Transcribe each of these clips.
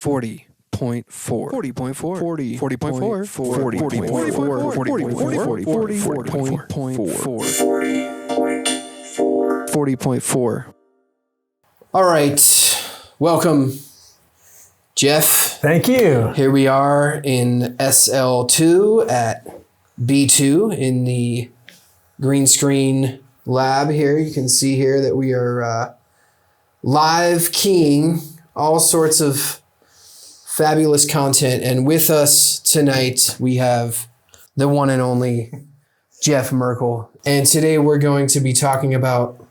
40.4 40.4 40 40.4 40 40.4 40.4. All right, welcome, Jeff. Thank you. Here we are in SL2 at B2 in the green screen lab here. You can see here that we are live keying all sorts of fabulous content. And with us tonight, we have the one and only Jeff Merkel. And today we're going to be talking about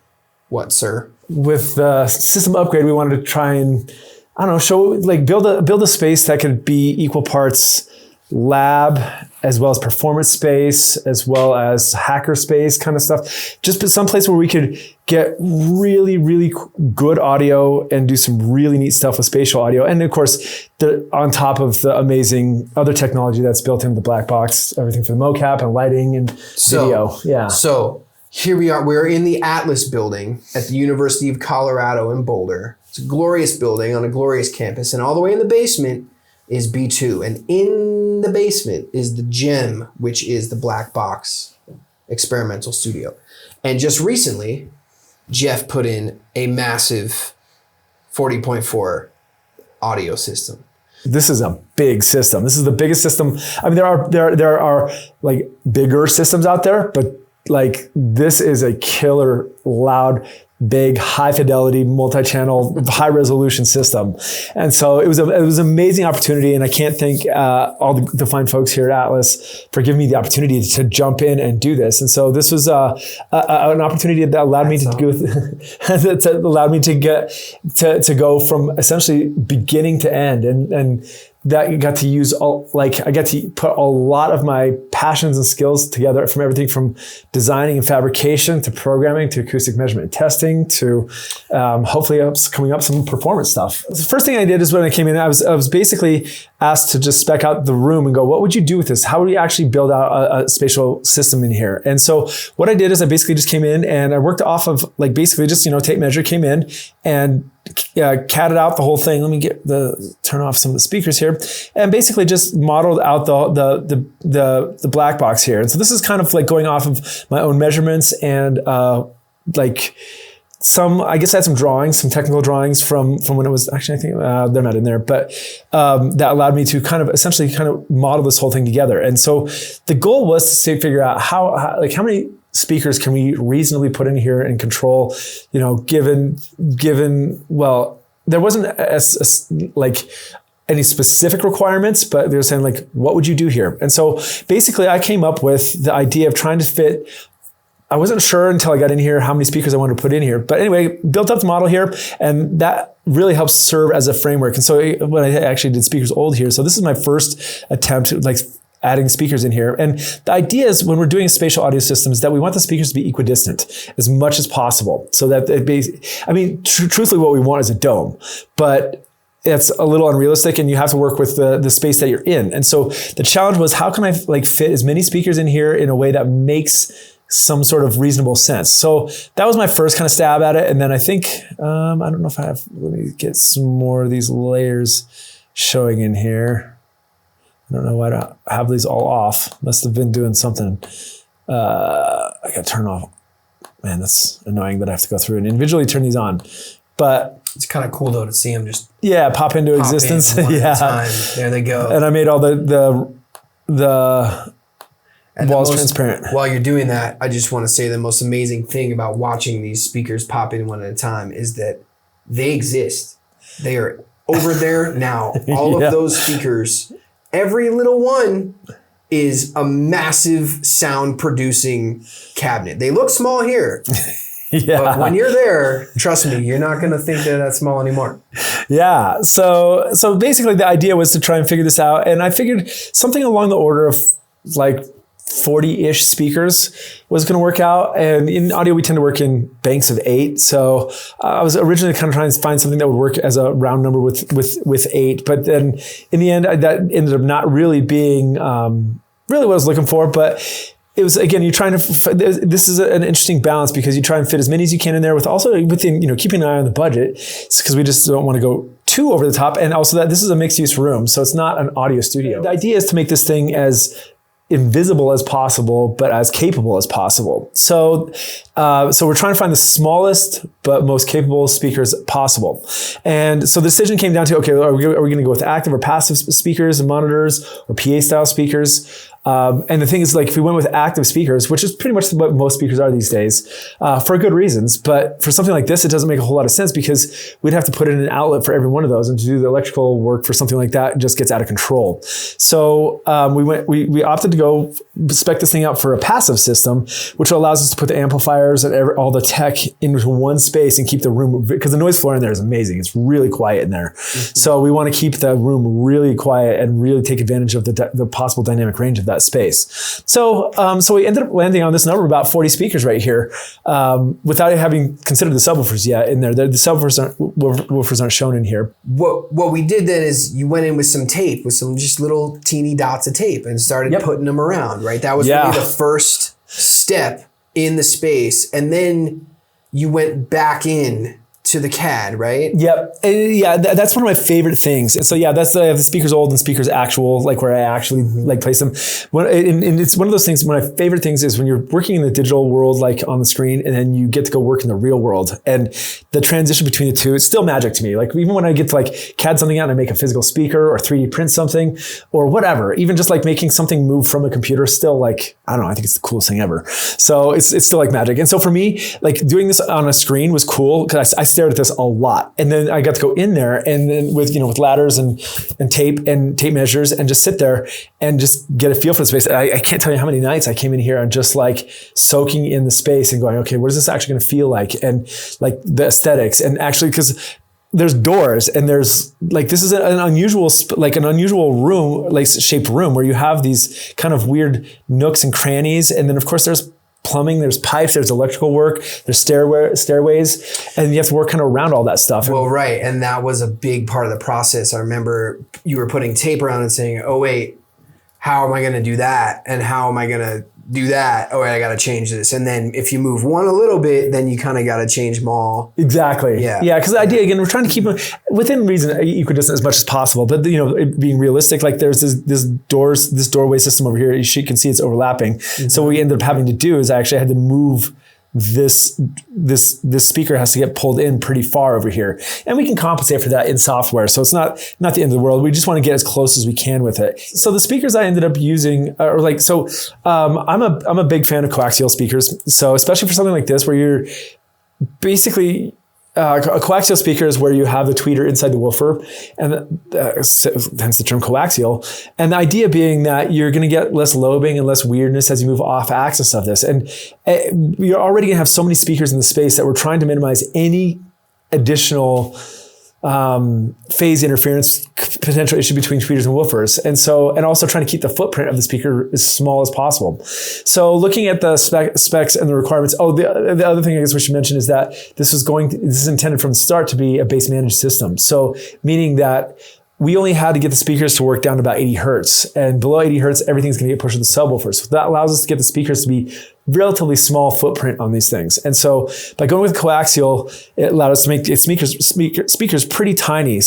what, sir? With the system upgrade, we wanted to try and, build a space that could be equal parts lab as well as performance space, as well as hacker space kind of stuff. Just some place where we could get really, really good audio and do some really neat stuff with spatial audio. And of course, on top of the amazing other technology that's built into the black box, everything for the mocap and lighting and video. Yeah. So here we are. We're in the Atlas building at the University of Colorado in Boulder. It's a glorious building on a glorious campus. And all the way in the basement is B2. And in the basement is the gem, which is the black box experimental studio. And just recently, Jeff put in a massive 40.4 audio system. This is a big system. This is the biggest system. I mean, there are like bigger systems out there, but like this is a killer, loud, big, high fidelity, multi-channel, high resolution system. And so it was an amazing opportunity. And I can't thank all the fine folks here at Atlas for giving me the opportunity to jump in and do this. And so this was an opportunity that allowed me to go that allowed me to get to go from essentially beginning to end. And that got to use I got to put a lot of my passions and skills together, from everything from designing and fabrication to programming to acoustic measurement and testing to hopefully coming up some performance stuff. The first thing I did is when I came in, I was basically asked to just spec out the room and go, what would you do with this? How would you actually build out a spatial system in here? And so what I did is I basically just came in and I worked off of basically just, tape measure, came in and catted out the whole thing. Let me turn off some of the speakers here, and basically just modeled out the black box here. And so this is kind of like going off of my own measurements and I guess I had some drawings, some technical drawings from when it was actually, I think they're not in there, but that allowed me to essentially model this whole thing together. And so the goal was to figure out how many speakers can we reasonably put in here and control, given, well, there wasn't any specific requirements, but they were saying what would you do here? And so basically I came up with the idea of trying to fit. I wasn't sure until I got in here how many speakers I wanted to put in here. But anyway, built up the model here, and that really helps serve as a framework. And so when I actually did speakers old here, so this is my first attempt at adding speakers in here. And the idea is when we're doing spatial audio systems that we want the speakers to be equidistant as much as possible. So that truthfully what we want is a dome, but it's a little unrealistic and you have to work with the space that you're in. And so the challenge was, how can I fit as many speakers in here in a way that makes some sort of reasonable sense? So that was my first kind of stab at it. And then I think, I don't know if I have, let me get some more of these layers showing in here. I don't know why I don't have these all off. Must have been doing something. I got to turn off. Man, that's annoying that I have to go through and individually turn these on. But it's kind of cool though to see them just pop into existence. One at a time. There they go. And I made all the walls transparent. While you're doing that, I just want to say the most amazing thing about watching these speakers pop in one at a time is that they exist. They are over there now. All of those speakers, every little one is a massive sound producing cabinet. They look small here. But when you're there, trust me, you're not going to think they're that small anymore. Yeah. So basically the idea was to try and figure this out. And I figured something along the order of 40-ish speakers was going to work out. And in audio, we tend to work in banks of 8. So I was originally kind of trying to find something that would work as a round number with 8. But then in the end, that ended up not really being really what I was looking for. But it was, again, you're trying to, this is an interesting balance because you try and fit as many as you can in there with also within, keeping an eye on the budget, because we just don't want to go too over the top, and also that this is a mixed use room, so it's not an audio studio. The idea is to make this thing as invisible as possible, but as capable as possible. So we're trying to find the smallest but most capable speakers possible. And so the decision came down to, okay, are we going to go with active or passive speakers and monitors, or PA style speakers? And the thing is, like, if we went with active speakers, which is pretty much what most speakers are these days, for good reasons, but for something like this, it doesn't make a whole lot of sense because we'd have to put in an outlet for every one of those, and to do the electrical work for something like that just gets out of control. So we opted to go spec this thing out for a passive system, which allows us to put the amplifiers and all the tech into one space and keep the room, because the noise floor in there is amazing. It's really quiet in there. So we want to keep the room really quiet and really take advantage of the possible dynamic range of that space. So we ended up landing on this number, about 40 speakers right here, without having considered the subwoofers yet in there. The subwoofers aren't shown in here. What we did then is you went in with some tape, with some just little teeny dots of tape, and started putting them around, right? That was really the first step in the space. And then you went back in to the CAD, right? Yep. Yeah, that's one of my favorite things. And so yeah, that's the speakers old and speakers actual, like where I actually like place them. And it's one of those things. One of my favorite things is when you're working in the digital world, like on the screen, and then you get to go work in the real world. And the transition between the two, it's still magic to me. Like even when I get to like CAD something out and I make a physical speaker or 3D print something or whatever, even just like making something move from a computer, still like, I don't know, I think it's the coolest thing ever. So it's still like magic. And so for me, like doing this on a screen was cool because I stared at this a lot. And then I got to go in there and then with ladders and tape measures and just sit there and just get a feel for the space. I can't tell you how many nights I came in here and just like soaking in the space and going, okay, what is this actually going to feel like? And like the aesthetics, and actually, because there's doors and there's like, this is an unusual room, like shaped room where you have these kind of weird nooks and crannies. And then of course there's plumbing, there's pipes, there's electrical work, there's stairways, and you have to work kind of around all that stuff. Well, right. And that was a big part of the process. I remember you were putting tape around and saying, oh, wait, how am I going to do that? And how am I going to do that? Oh, wait, I got to change this. And then if you move one a little bit, then you kind of got to change them all. Exactly. Yeah. Yeah. Because the idea, again, we're trying to keep them within reason, equidistant as much as possible. But, it being realistic, like there's this doorway system over here. You can see it's overlapping. Mm-hmm. So what we ended up having to do is I actually had to move this speaker has to get pulled in pretty far over here, and we can compensate for that in software. So it's not the end of the world. We just want to get as close as we can with it. So the speakers I ended up using are like, I'm a big fan of coaxial speakers. So especially for something like this, where you're basically, a coaxial speaker is where you have the tweeter inside the woofer, and hence the term coaxial. And the idea being that you're going to get less lobing and less weirdness as you move off axis of this. And you're already going to have so many speakers in the space that we're trying to minimize any additional phase interference potential issue between tweeters and woofers. And also trying to keep the footprint of the speaker as small as possible. So looking at the specs and the requirements. Oh, the other thing I guess we should mention is that this is intended from the start to be a base managed system. So meaning that we only had to get the speakers to work down to about 80 hertz, and below 80 hertz, everything's going to get pushed to the subwoofers. So that allows us to get the speakers to be relatively small footprint on these things. And so by going with coaxial, it allowed us to make speakers pretty tiny.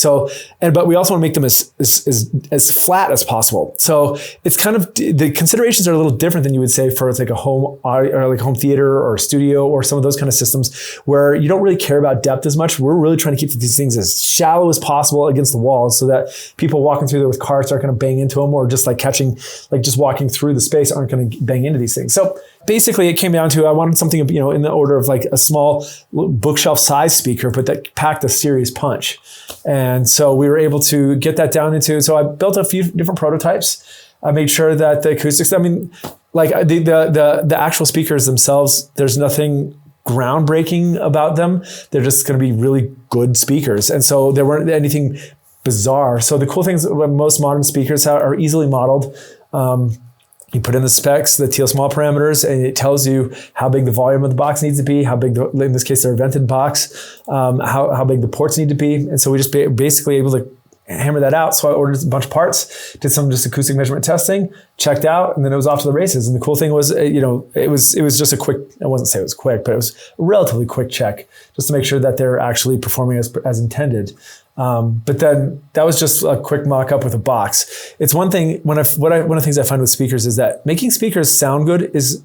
But we also want to make them as flat as possible. So it's kind of, the considerations are a little different than you would say for like a home or like home theater or studio or some of those kind of systems where you don't really care about depth as much. We're really trying to keep these things as shallow as possible against the walls so that people walking through there with carts aren't going to bang into them, or just like just walking through the space aren't going to bang into these things. So basically, it came down to I wanted something in the order of like a small bookshelf size speaker, but that packed a serious punch. And so we were able to get that down into. So I built a few different prototypes. I made sure that the acoustics. I mean, like the actual speakers themselves, there's nothing groundbreaking about them. They're just going to be really good speakers, and so there weren't anything bizarre. So the cool things about most modern speakers are easily modeled. You put in the specs, the teal small parameters, and it tells you how big the volume of the box needs to be, how big, in this case, their vented box, how big the ports need to be. And so we just basically able to hammer that out. So I ordered a bunch of parts, did some just acoustic measurement testing, checked out, and then it was off to the races. And the cool thing was, it was just a quick, I wasn't say it was quick, but it was a relatively quick check just to make sure that they're actually performing as intended. But then that was just a quick mock-up with a box. It's one thing, one of the things I find with speakers is that making speakers sound good is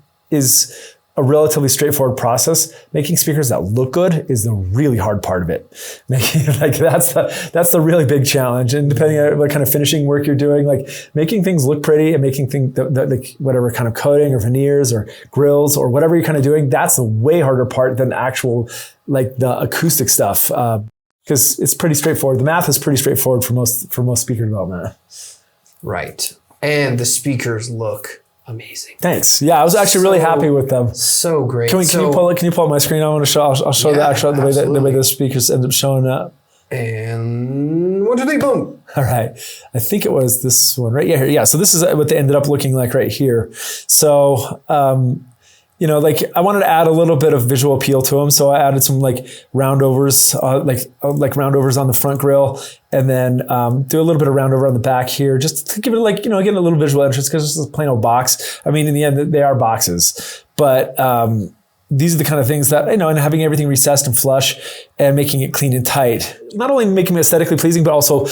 a relatively straightforward process. Making speakers that look good is the really hard part of it. That's the really big challenge. And depending on what kind of finishing work you're doing, like making things look pretty and making things like whatever kind of coating or veneers or grills or whatever you're kind of doing, that's the way harder part than actual like the acoustic stuff. Because it's pretty straightforward. The math is pretty straightforward for most speaker development. Right. And the speakers look amazing. Thanks. Yeah, I was actually really happy with them. So great. Can you pull up my screen? I want to show. I'll show the way the speakers end up showing up. And 1, 2, 3, boom. All right. I think it was this one right here. Yeah. So this is what they ended up looking like right here. So like I wanted to add a little bit of visual appeal to them. So I added some like roundovers, like roundovers on the front grille, and then do a little bit of roundover on the back here, just to give it again, a little visual interest because this is a plain old box. I mean, in the end, they are boxes, but these are the kind of things that, and having everything recessed and flush and making it clean and tight, not only making it aesthetically pleasing, but also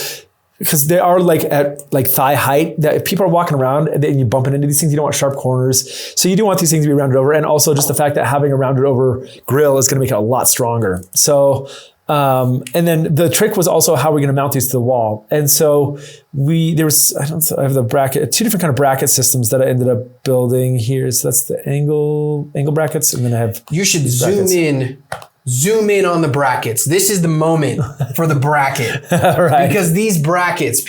because they are like at like thigh height, that if people are walking around and you're bumping into these things, you don't want sharp corners. So you do want these things to be rounded over. And also just the fact that having a rounded over grill is going to make it a lot stronger. So, and then the trick was also how we're going to mount these to the wall. And so I have the bracket, 2 different kind of bracket systems that I ended up building here. So that's the angle brackets. And then I have, you should zoom in on the brackets. This is the moment for the bracket. Right. Because these brackets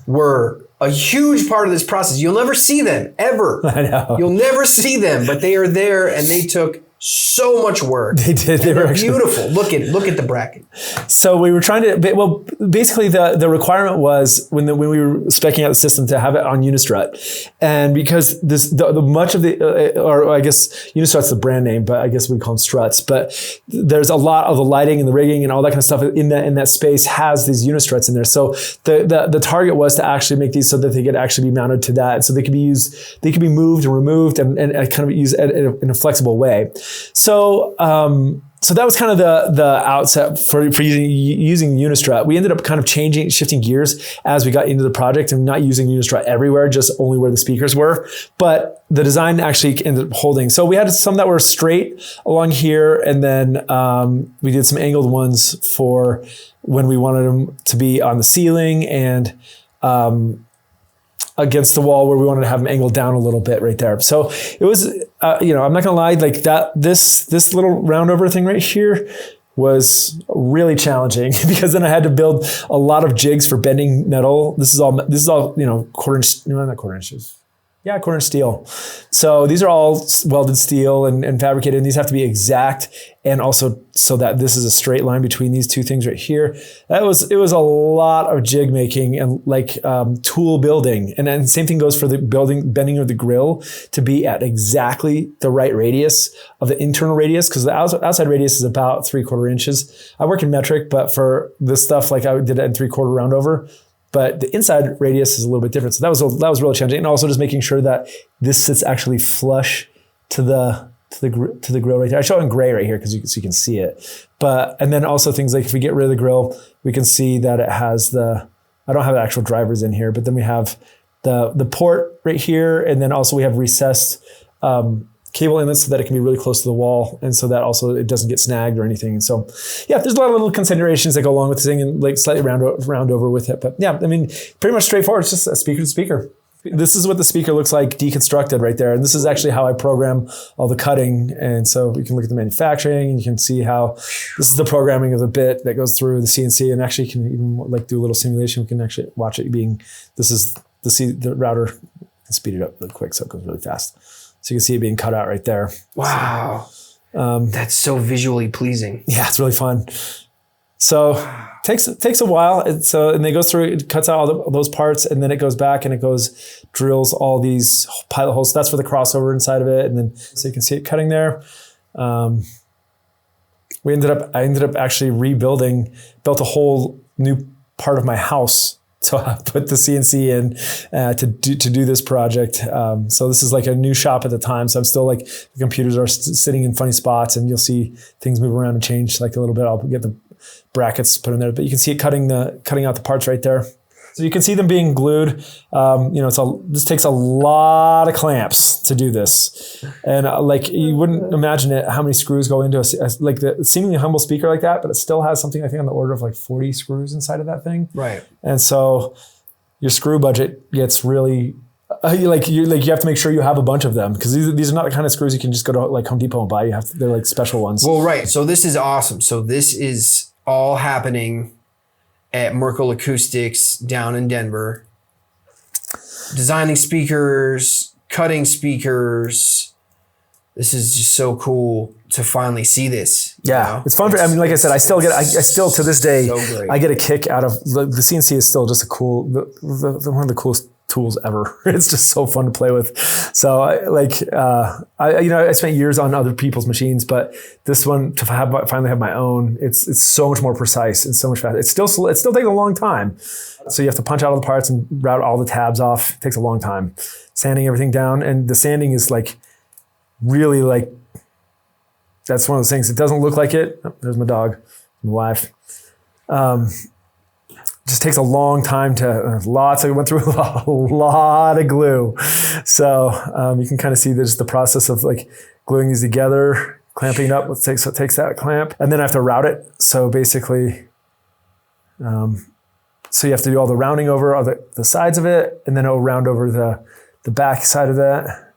were a huge part of this process. You'll never see them, ever. I know. You'll never see them, but they are there and they took so much work. They did. They were beautiful. Look at the bracket. So we were trying to, well, basically the requirement was when we were speccing out the system to have it on Unistrut. And because much of the, or I guess Unistrut's the brand name, but I guess we call them struts, but there's a lot of the lighting and the rigging and all that kind of stuff in that space has these Unistruts in there. So the target was to actually make these so that they could actually be mounted to that. So they could be moved and removed and kind of used in a flexible way. So that was kind of the outset for using Unistrut. We ended up kind of shifting gears as we got into the project and not using Unistrut everywhere, just only where the speakers were. But the design actually ended up holding. So we had some that were straight along here, and then we did some angled ones for when we wanted them to be on the ceiling and against the wall where we wanted to have them angled down a little bit right there. So it was, I'm not gonna lie, like this little roundover thing right here was really challenging because then I had to build a lot of jigs for bending metal. This is all, quarter inch steel. So these are all welded steel and fabricated, and these have to be exact, and also so that this is a straight line between these two things right here. It was a lot of jig making and tool building. And then same thing goes for the bending of the grill to be at exactly the right radius of the internal radius, because the outside radius is about 3/4 inches. I work in metric, but for this stuff, like I did it in 3/4 roundover. But the inside radius is a little bit different. So that was really challenging. And also just making sure that this sits actually flush to the grill right there. I show it in gray right here so you can see it. And then also things like if we get rid of the grill, we can see that it has I don't have the actual drivers in here, but then we have the port right here. And then also we have recessed cable inlets so that it can be really close to the wall, and so that also it doesn't get snagged or anything. And so, yeah, there's a lot of little considerations that go along with this thing and like slightly round over with it. But yeah, I mean, pretty much straightforward. It's just a speaker to speaker. This is what the speaker looks like deconstructed right there. And this is actually how I program all the cutting. And so you can look at the manufacturing and you can see how this is the programming of the bit that goes through the CNC, and actually can even do a little simulation. We can actually watch it the router can speed it up really quick so it goes really fast. So you can see it being cut out right there. Wow. That's so visually pleasing. Yeah, it's really fun. So takes a while. And it goes through, it cuts out all those parts, and then it goes back and drills all these pilot holes. So that's for the crossover inside of it. And then, so you can see it cutting there. I ended up actually built a whole new part of my house. So I put the CNC in to do this project. So this is like a new shop at the time. So I'm still like, the computers are sitting in funny spots, and you'll see things move around and change like a little bit. I'll get the brackets put in there, but you can see it cutting out the parts right there. So you can see them being glued. This takes a lot of clamps to do this. And like, you wouldn't imagine it, how many screws go into like the seemingly humble speaker like that, but it still has something, I think, on the order of like 40 screws inside of that thing. Right. And so your screw budget gets really, you have to make sure you have a bunch of them, because these are not the kind of screws you can just go to like Home Depot and buy. They're like special ones. Well, right. So this is awesome. So this is all happening at Merkel Acoustics down in Denver. Designing speakers, cutting speakers. This is just so cool to finally see this. Yeah, it's fun. Like I said, I still to this day, I get a kick out of the CNC. Is still just one of the coolest tools ever. It's just so fun to play with. So I spent years on other people's machines, but this one, to finally have my own, it's so much more precise and so much faster. It still takes a long time. So you have to punch out all the parts and route all the tabs off. It takes a long time. Sanding everything down, and the sanding is like really like, that's one of those things. It doesn't look like it. Oh, there's my dog, my wife. Just takes a long time I went through a lot of glue. So you can kind of see just the process of like gluing these together, clamping it up. It takes that clamp, and then I have to route it. So basically, so you have to do all the rounding over the sides of it, and then it'll round over the back side of that.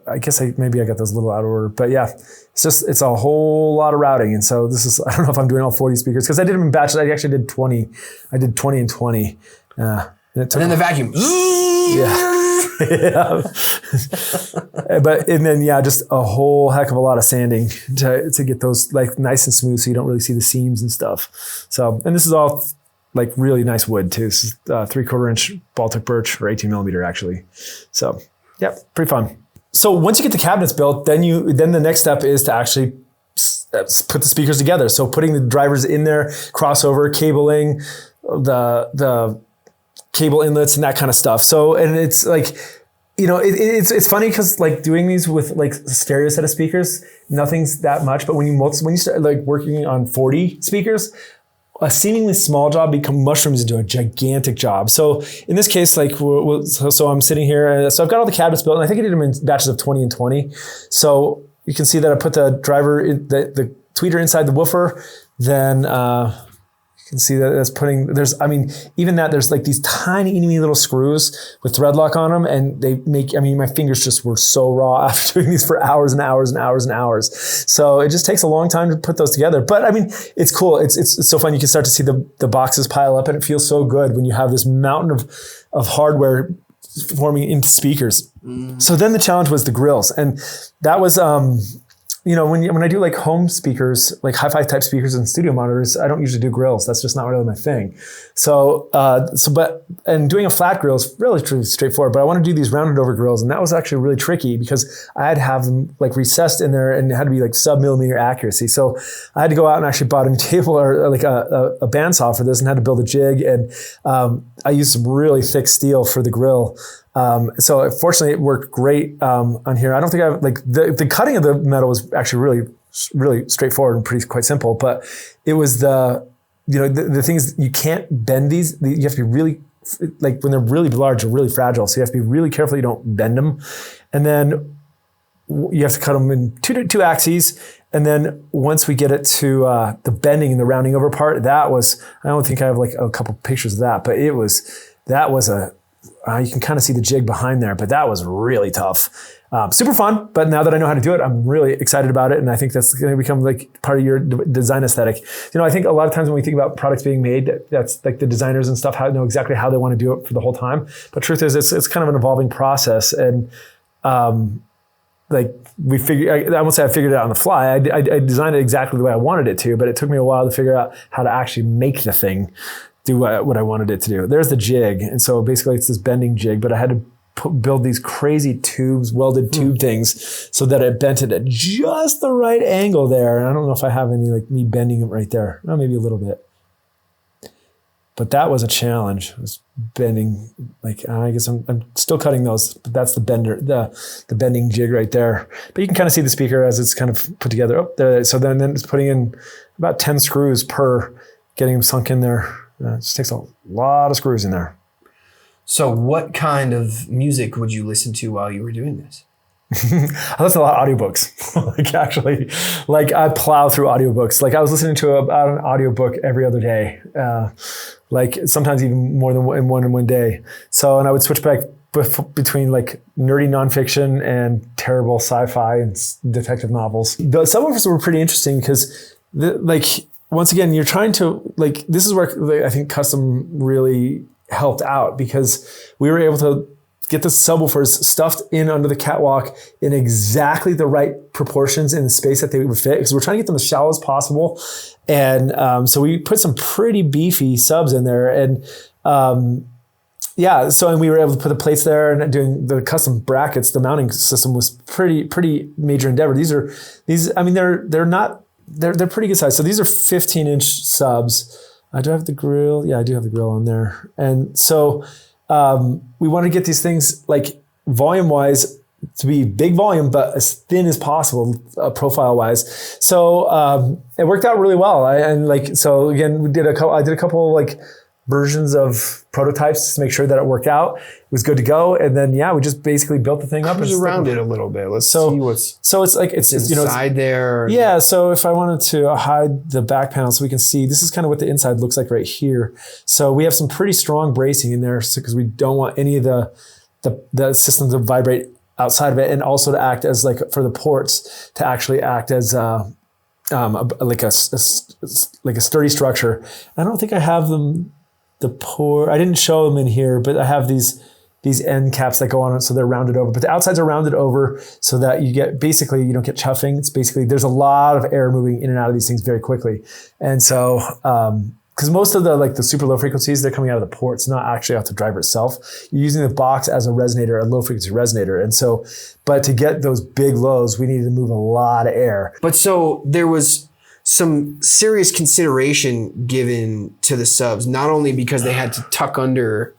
I guess maybe I got those a little out of order, but yeah, it's a whole lot of routing. And so I don't know if I'm doing all 40 speakers, because I did them in batches. I actually did 20. I did 20 and 20. And then the vacuum. Yeah. Just a whole heck of a lot of sanding to get those like nice and smooth, so you don't really see the seams and stuff. So, and this is all like really nice wood too. This is 3/4 inch Baltic birch, or 18 millimeter actually. So, yeah, pretty fun. So once you get the cabinets built, then the next step is to actually put the speakers together. So putting the drivers in there, crossover, cabling, the cable inlets and that kind of stuff. So, and it's like, it's funny because like doing these with like a stereo set of speakers, nothing's that much. But when you start like working on 40 speakers, a seemingly small job mushrooms into a gigantic job. So in this case, like, so I'm sitting here, so I've got all the cabinets built, and I think I did them in batches of 20 and 20. So you can see that I put the driver, the tweeter inside the woofer, then you can see that there's like these tiny little screws with thread lock on them, and my fingers just were so raw after doing these for hours and hours and hours and hours. So it just takes a long time to put those together. But I mean, it's cool. It's so fun. You can start to see the boxes pile up, and it feels so good when you have this mountain of hardware forming into speakers. So then the challenge was the grills, and that was, when I do like home speakers, like hi-fi type speakers and studio monitors, I don't usually do grills. That's just not really my thing. So doing a flat grill is relatively straightforward, but I want to do these rounded over grills. And that was actually really tricky because I had to have them like recessed in there, and it had to be like sub-millimeter accuracy. So I had to go out and actually bought a table or like a bandsaw for this, and had to build a jig. And I used some really thick steel for the grill. So fortunately it worked great on here. I don't think the cutting of the metal was actually really, really straightforward and quite simple, but it was the thing is you can't bend these. You have to be really, like when they're really large or really fragile. So you have to be really careful you don't bend them. And then you have to cut them in two axes. And then once we get it to the bending and the rounding over part, I don't think I have like a couple pictures of that, but that was you can kind of see the jig behind there, but that was really tough. Super fun, but now that I know how to do it, I'm really excited about it, and I think that's going to become like part of your design aesthetic. I think a lot of times when we think about products being made, that's like the designers and stuff know exactly how they want to do it for the whole time. But truth is, it's kind of an evolving process, and I won't say I figured it out on the fly. I designed it exactly the way I wanted it to, but it took me a while to figure out how to actually make the thing do what I wanted it to do. There's the jig. And so basically it's this bending jig, but I had to build these crazy tubes, welded tube things, so that it bent it at just the right angle there. And I don't know if I have any like me bending it right there. Maybe a little bit. But that was a challenge. It was bending, like, I guess I'm still cutting those, but that's the bender, the bending jig right there. But you can kind of see the speaker as it's kind of put together. Oh, there. So then it's putting in about 10 screws per, getting them sunk in there. It just takes a lot of screws in there. So what kind of music would you listen to while you were doing this? I listen to a lot of audiobooks. like I plow through audiobooks. Like I was listening to about an audiobook every other day. Like sometimes even more than one day. So, and I would switch back between like nerdy nonfiction and terrible sci-fi and detective novels. The subwoofers were pretty interesting because once again, you're trying to this is where I think custom really helped out, because we were able to get the subwoofers stuffed in under the catwalk in exactly the right proportions in the space that they would fit, because we're trying to get them as shallow as possible. And so we put some pretty beefy subs in there. And and we were able to put the plates there, and doing the custom brackets. The mounting system was pretty major endeavor. They're pretty good size. So these are 15-inch subs. I do have the grill. Yeah, I do have the grill on there. And so we want to get these things like volume-wise to be big volume, but as thin as possible profile-wise. So it worked out really well. So again, I did a couple like versions of prototypes to make sure that it worked out. It was good to go. And then, we just basically built the thing up. Cruise around it a little bit. Let's see what's inside there. Yeah. So if I wanted to hide the back panel so we can see, this is kind of what the inside looks like right here. So we have some pretty strong bracing in there, because we don't want any of the systems to vibrate outside of it, and also to act as for the ports to actually act as like a sturdy structure. I don't think I have them. I didn't show them in here, but I have these end caps that go on it, so they're rounded over. But the outsides are rounded over so that you don't get chuffing. It's basically, there's a lot of air moving in and out of these things very quickly. And so, because most of the super low frequencies, they're coming out of the ports, not actually off the driver itself. You're using the box as a resonator, a low frequency resonator. And so, but to get those big lows, we needed to move a lot of air. But so there was some serious consideration given to the subs, not only because they had to tuck under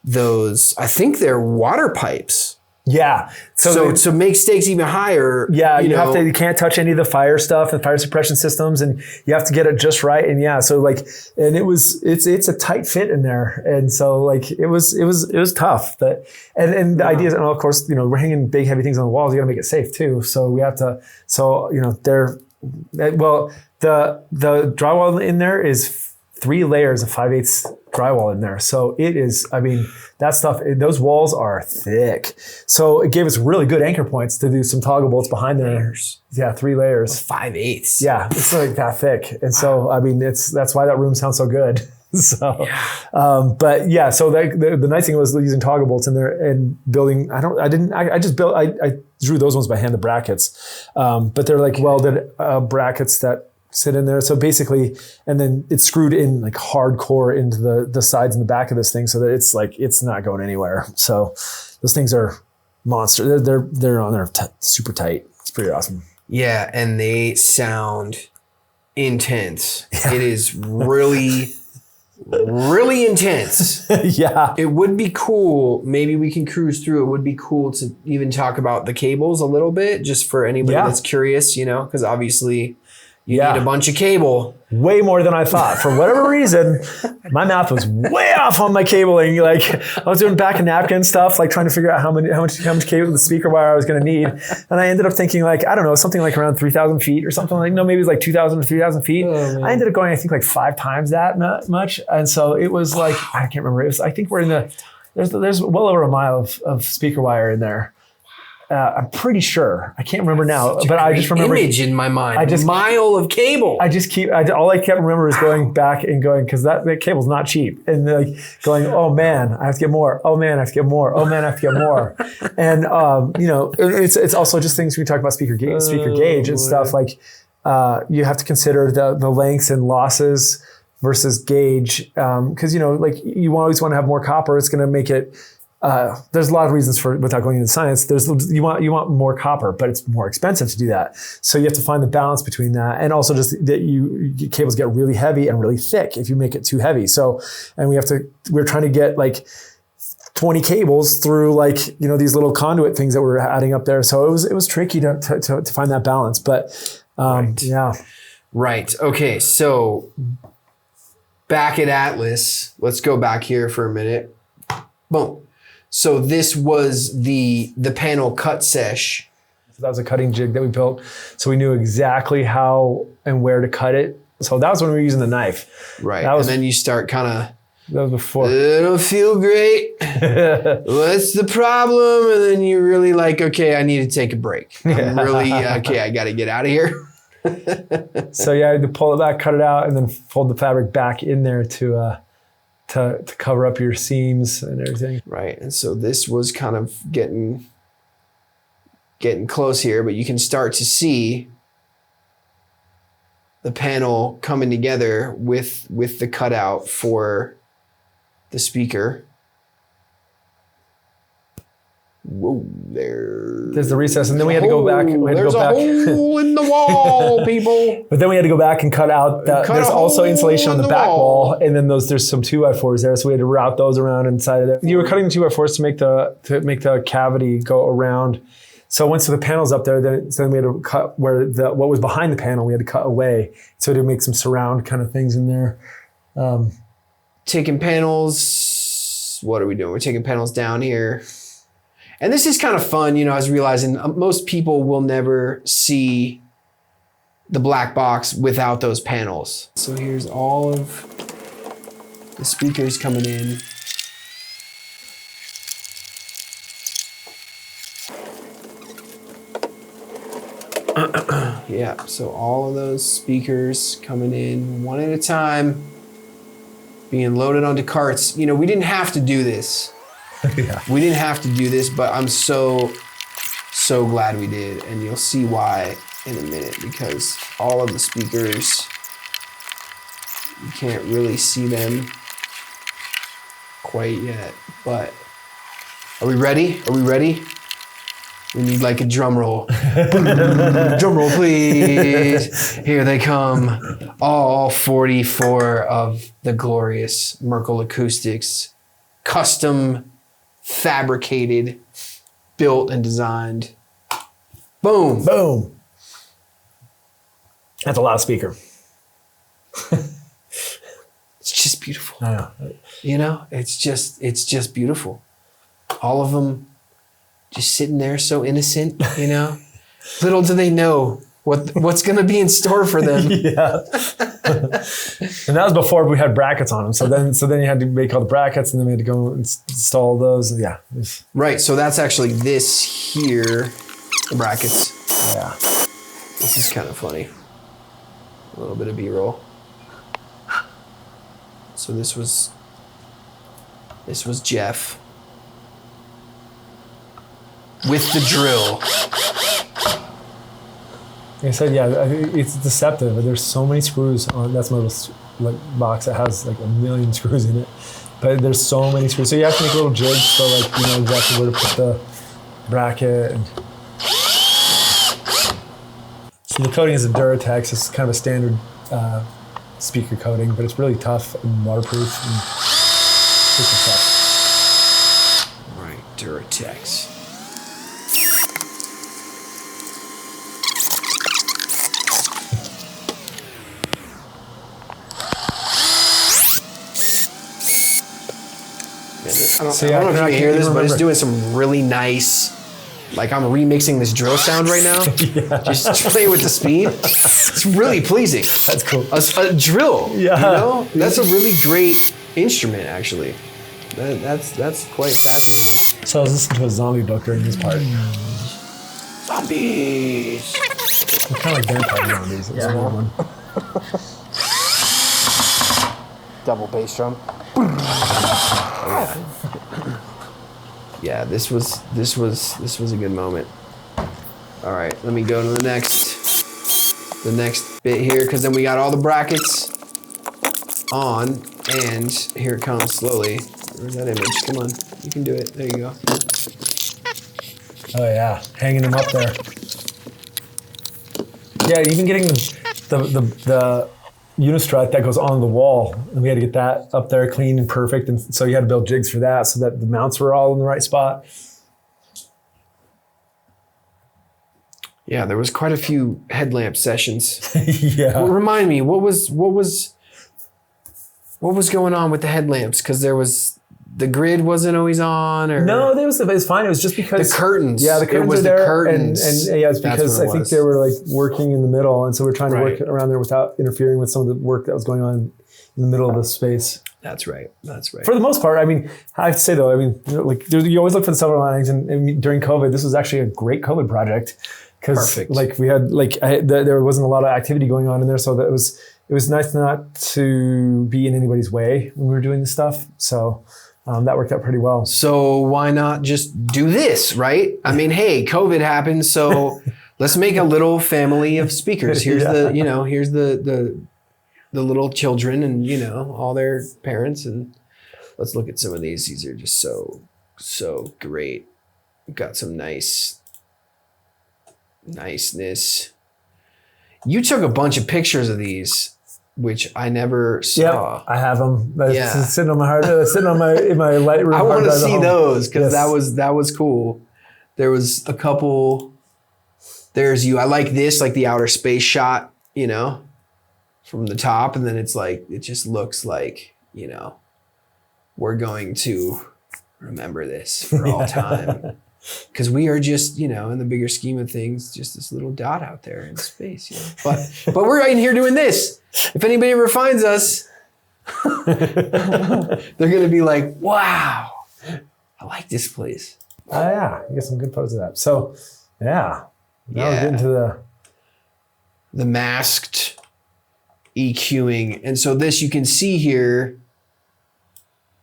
those, I think they're water pipes. Yeah. So to make stakes even higher. Yeah, you can't touch any of the fire stuff and fire suppression systems, and you have to get it just right. And it's a tight fit in there. And so it was tough. The ideas, and of course, we're hanging big heavy things on the walls. You gotta make it safe too. So we have to, the drywall in there is 3 layers of 5/8 drywall in there. So it is, that stuff, those walls are thick. So it gave us really good anchor points to do some toggle bolts behind there. Layers. Yeah, 3 layers. 5/8. Yeah, it's like that thick. And so, that's why that room sounds so good. So, so the nice thing was using toggle bolts in there and building. I drew those ones by hand, the brackets, but they're like welded brackets that sit in there. So basically, and then it's screwed in like hardcore into the sides and the back of this thing, so that it's not going anywhere. So those things are monster. They're on there super tight. It's pretty awesome. Yeah, and they sound intense. Yeah. It is really. Really intense. Yeah. It would be cool. Maybe we can cruise through. It would be cool to even talk about the cables a little bit, just for anybody that's curious, because obviously you need a bunch of cable. Way more than I thought. For whatever reason, my math was way off on my cabling. Like I was doing back and napkin stuff, like trying to figure out how much cable, the speaker wire I was going to need. And I ended up thinking something like around 3,000 feet or something maybe it was like 2,000 or 3,000 feet. Oh, I ended up going, I think 5 times that much. And so it was I can't remember. I think we're in there's well over a mile of speaker wire in there. I'm pretty sure. I can't remember now, but I just remember image in my mind. Mile of cable. All I kept remember is going back and going, because that cable's not cheap, and going, oh man, I have to get more. Oh man, I have to get more. Oh man, I have to get more. And it's also just things we talk about speaker gauge and stuff. You have to consider the lengths and losses versus gauge, because you always want to have more copper. It's going to make it there's a lot of reasons for, without going into science, you want more copper, but it's more expensive to do that. So you have to find the balance between that, and also just that cables get really heavy and really thick if you make it too heavy. So, and we're trying to get like 20 cables through like, these little conduit things that we're adding up there. So it was tricky to find that balance, but yeah. Right. Okay. So back at Atlas, let's go back here for a minute. Boom. So this was the panel cut sesh. So that was a cutting jig that we built. So we knew exactly how and where to cut it. So that was when we were using the knife. Right. And then you start kind of, that was before. It don't feel great. What's the problem? And then you're really like, okay, I need to take a break. I'm really, okay, I got to get out of here. So yeah, I had to pull it back, cut it out, and then fold the fabric back in there to cover up your seams and everything. Right. And so this was kind of getting close here, but you can start to see the panel coming together with the cutout for the speaker. Whoa, there's the recess, and then we had to go back. There's a hole in the wall, people. But then we had to go back and cut out. There's also insulation on the back wall, and then there's some 2x4s there, so we had to route those around inside of there. You were cutting the 2x4s to make the cavity go around. So once the panel's up there, then we had to cut where what was behind the panel. We had to cut away, so to make some surround kind of things in there. Taking panels. What are we doing? We're taking panels down here. And this is kind of fun, I was realizing most people will never see the black box without those panels. So here's all of the speakers coming in. Yeah, so all of those speakers coming in one at a time, being loaded onto carts. We didn't have to do this. Yeah. We didn't have to do this, but I'm so glad we did. And you'll see why in a minute, because all of the speakers, you can't really see them quite yet. But are we ready? Are we ready? We need like a drum roll. Drum roll, please. Here they come. All 44 of the glorious Merkel acoustics, custom fabricated, built, and designed. Boom. Boom. That's a loud speaker. It's just beautiful. I know. It's just beautiful. All of them just sitting there so innocent, Little do they know what's going to be in store for them. Yeah. And that was before we had brackets on them. So then you had to make all the brackets, and then we had to go install those. Yeah. Right. So that's actually this here, the brackets. Yeah. This is kind of funny. A little bit of B-roll. So this was Jeff with the drill. Like I said, yeah, it's deceptive. There's so many screws on. That's my box that has like 1 million screws in it. But there's so many screws. So you have to make little jigs so like you know exactly where to put the bracket. And so the coating is a Duratex. It's kind of a standard speaker coating, but it's really tough and waterproof and super tough. Right, Duratex. I don't know if you can hear this, but it's doing some really nice, like I'm remixing this drill sound right now. Yeah. Just playing with the speed. It's really pleasing. That's cool. A drill, yeah. That's a really great instrument, actually. That's quite fascinating. So I was listening to a zombie book during this part. Zombies. They're kind of like vampire zombies. It's a weird one. Double bass drum. Yeah, this was a good moment. All right, let me go to the next bit here, because then we got all the brackets on, and here it comes slowly. Where's that image? Come on, you can do it. There you go. Oh yeah, hanging them up there. Yeah, even getting the unistrut that goes on the wall, and we had to get that up there clean and perfect, and so you had to build jigs for that so that the mounts were all in the right spot. Yeah, there was quite a few headlamp sessions. Yeah. Well, remind me, what was going on with the headlamps? Because the grid wasn't always on, or No, it was fine. It was just because the curtains. Yeah, the curtains it was were there, the curtains. and yeah, it's because I think they were like working in the middle, and so we're trying to work around there without interfering with some of the work that was going on in the middle of the space. That's right. For the most part, I mean, I have to say though, I mean, like you always look for the silver linings, and during COVID, this was actually a great COVID project because like we had there wasn't a lot of activity going on in there, so that it was nice not to be in anybody's way when we were doing this stuff. So. That worked out pretty well. So why not just do this, right? I mean, hey, COVID happened, so let's make a little family of speakers. Here's here's the little children and all their parents, and let's look at some of these. These are just so great. We've got some niceness. You took a bunch of pictures of these, which I never saw. Yep, I have them. It's sitting on my hard, sitting on my in my Lightroom. I want to see those because Yes. that was cool. There was a couple. There's you. I like this, like the outer space shot, from the top, and then it's like it just looks like we're going to remember this for all time. Because we are just, in the bigger scheme of things, just this little dot out there in space. But we're in here doing this. If anybody ever finds us, they're going to be like, wow, I like this place. Oh, yeah. You get some good photos of that. So, yeah. Now we're getting to the masked EQing. And so this, you can see here,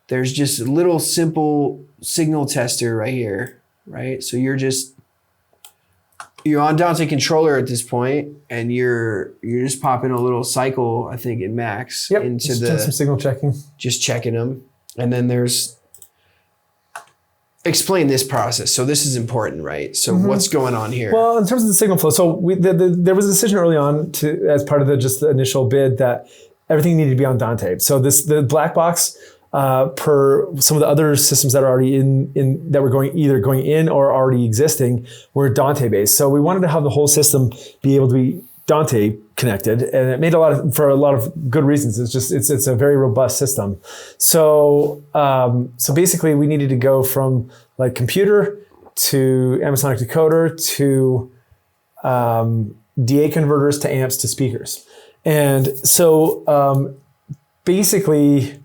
there's just a little simple signal tester right here. Right, so you're on Dante controller at this point, and you're just popping a little cycle, I think, in max into just doing some signal checking, just checking them, and then explain this process. So this is important, right? So what's going on here? Well, in terms of the signal flow, so there was a decision early on as part of the initial bid that everything needed to be on Dante. So the black box. Per some of the other systems that are already in that were either going in or already existing were Dante based. So we wanted to have the whole system be able to be Dante connected, and it made for a lot of good reasons. It's a very robust system. So basically we needed to go from like computer to ambisonic decoder to DA converters to amps to speakers, and so basically.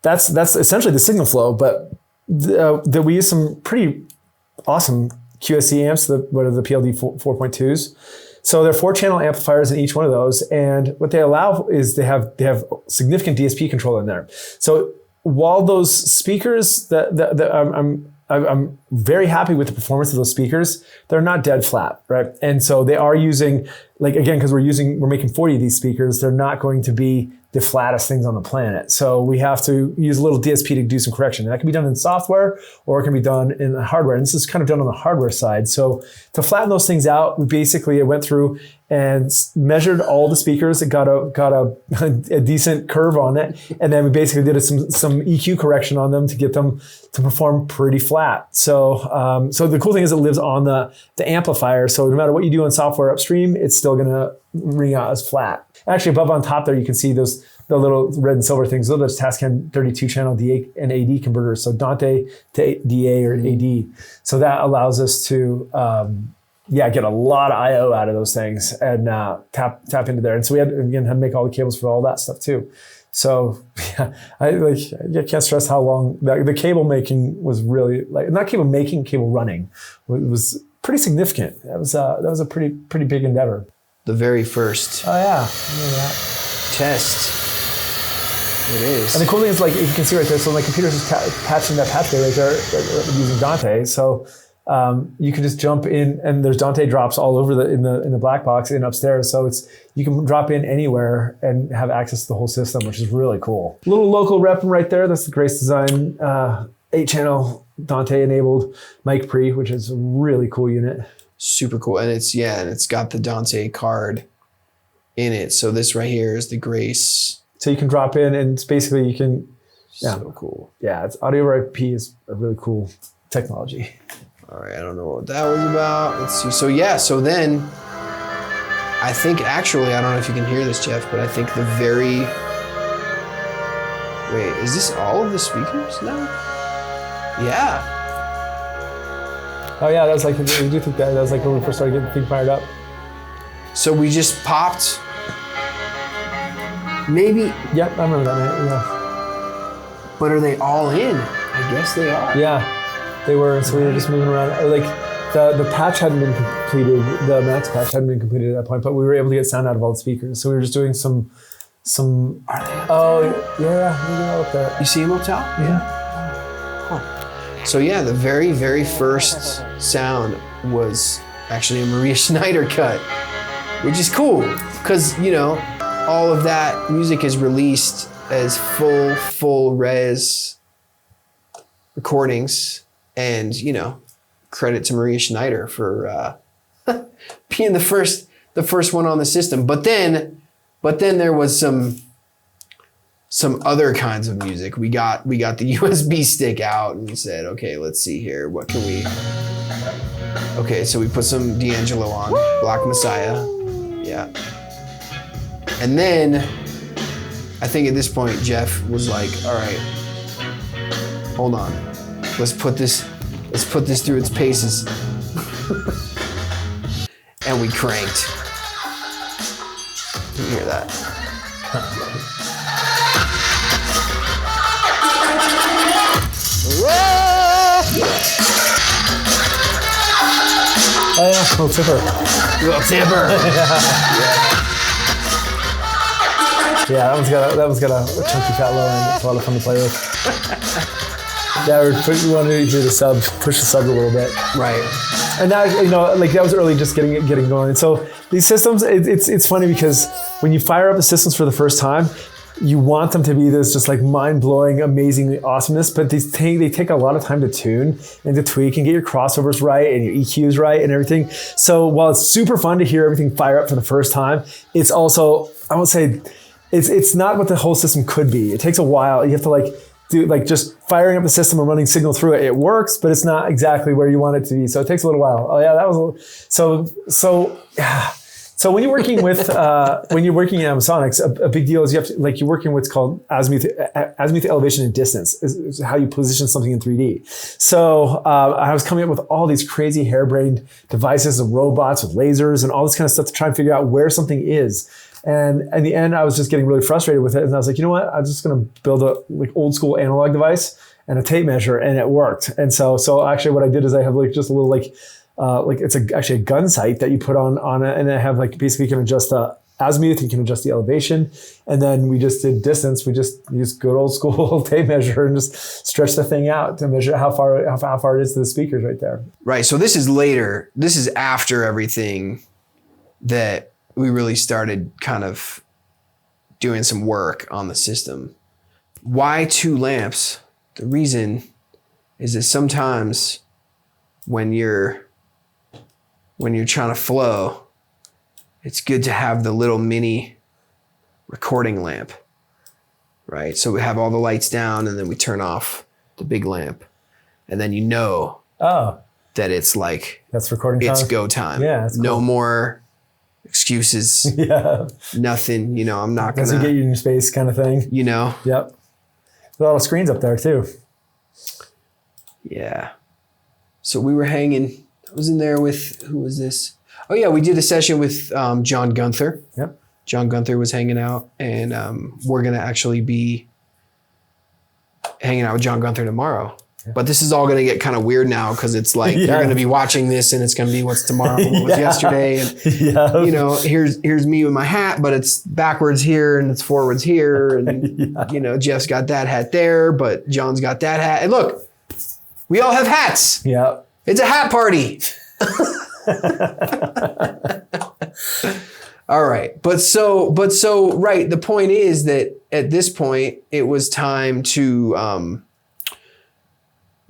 That's essentially the signal flow, but we use some pretty awesome QSC amps, what are the PLD 4.2s. So there are 4-channel amplifiers in each one of those, and what they allow is they have significant DSP control in there. So while those speakers I'm very happy with the performance of those speakers, they're not dead flat, right? And so they are using, like again, because we're making 40 of these speakers, they're not going to be the flattest things on the planet. So we have to use a little DSP to do some correction. And that can be done in software or it can be done in the hardware. And this is kind of done on the hardware side. So to flatten those things out, I went through and measured all the speakers. It got a decent curve on it. And then we basically did some EQ correction on them to get them to perform pretty flat. So the cool thing is it lives on the amplifier. So no matter what you do on software upstream, it's still gonna ring out as flat. Actually, above on top there, you can see the little red and silver things. Those are Tascam 32-channel DA and AD converters. So Dante to DA or AD. So that allows us to get a lot of I/O out of those things and tap into there. And so we had to make all the cables for all that stuff too. So yeah, I can't stress how long the cable making was really not cable making, cable running was pretty significant. That was a pretty big endeavor. The very first. Oh yeah, test. It is. And the cool thing is, like you can see right there, so my computer's just patching that pathway right there using Dante. So You can just jump in, and there's Dante drops all over in the black box in upstairs. So you can drop in anywhere and have access to the whole system, which is really cool. Little local rep right there. That's the Grace Design 8-channel Dante enabled mic pre, which is a really cool unit. Super cool. And it's got the Dante card in it. So this right here is the Grace. So you can drop in, and it's basically you can. Yeah. So cool. Yeah, it's audio over IP is a really cool technology. All right, I don't know what that was about. Let's see. So then I think actually, I don't know if you can hear this, Jeff, but I think wait, is this all of the speakers now? Yeah. Oh yeah, that was like, we do think that was like when we first started getting the thing fired up. So we just popped, maybe. Yep, I remember that, man. Yeah. But are they all in? I guess they are. Yeah, they were. So we were just moving around. Like the patch hadn't been completed. The max patch hadn't been completed at that point, but we were able to get sound out of all the speakers. So we were just doing some. Are they? Yeah, they're up there. You see them up top? Yeah. Huh. So yeah, the very, very first sound was actually a Maria Schneider cut, which is cool because, you know, all of that music is released as full res recordings, and, you know, credit to Maria Schneider for being the first one on the system. But then there was some other kinds of music. We got the USB stick out and we said, okay, let's see here. What can we... Okay, so we put some D'Angelo on, Black Messiah. Yeah. And then I think at this point, Jeff was like, all right, hold on. Let's put this through its paces. And we cranked. You hear that? Oh yeah, little tipper. Little tipper. Yeah, that one's got a chunky fat low end. It's a lot of fun to play with. Yeah, we wanted to do the sub, push the sub a little bit. Right. And now, you know, like that was early, just getting going. So these systems, it's funny because when you fire up the systems for the first time, you want them to be this just like mind-blowing, amazingly awesomeness, but they take a lot of time to tune and to tweak and get your crossovers right and your EQs right and everything. So while it's super fun to hear everything fire up for the first time, it's also, I won't say, it's not what the whole system could be. It takes a while. You have to do just firing up the system and running signal through it. It works, but it's not exactly where you want it to be. So it takes a little while. Oh yeah, that was yeah. So when you're working with in Amazonics, a big deal is you have to, you're working what's called azimuth elevation and distance is how you position something in 3D. So I was coming up with all these crazy harebrained devices and robots with lasers and all this kind of stuff to try and figure out where something is. And in the end, I was just getting really frustrated with it. And I was like, you know what? I'm just going to build a old school analog device and a tape measure, and it worked. And so actually what I did is I have just a little it's actually a gun sight that you put on it, and I have basically you can adjust the azimuth, you can adjust the elevation, and then we just did distance. We just used good old school tape measure and just stretch the thing out to measure how far it is to the speakers right there. Right. So this is later. This is after everything that we really started kind of doing some work on the system. Why 2 lamps? The reason is that sometimes when you're trying to flow, it's good to have the little mini recording lamp, right? So we have all the lights down and then we turn off the big lamp, and then that it's that's recording time. It's go time. Yeah, that's cool. No more excuses. Yeah. Nothing, I'm not gonna. Does it get you in your space kind of thing? Yep. There's a lot of screens up there too. Yeah. So we were hanging. I was in there with, who was this? Oh yeah, we did a session with John Gunther. Yep. John Gunther was hanging out, and we're gonna actually be hanging out with John Gunther tomorrow. Yeah. But this is all gonna get kind of weird now because it's you're gonna be watching this, and it's gonna be what's tomorrow, what was yesterday, and here's me with my hat, but it's backwards here and it's forwards here, and Jeff's got that hat there, but John's got that hat, and look, we all have hats. Yeah. It's a hat party. All right. But so right. The point is that at this point, it was time to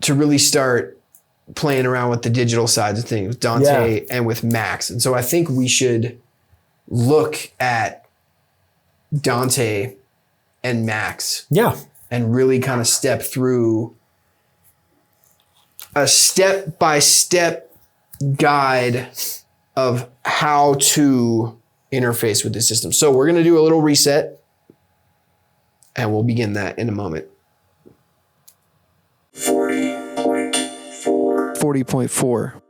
really start playing around with the digital sides of things, with Dante and with Max. And so I think we should look at Dante and Max. Yeah. And really kind of step through a step-by-step guide of how to interface with the system. So we're going to do a little reset, and we'll begin that in a moment. 40.4.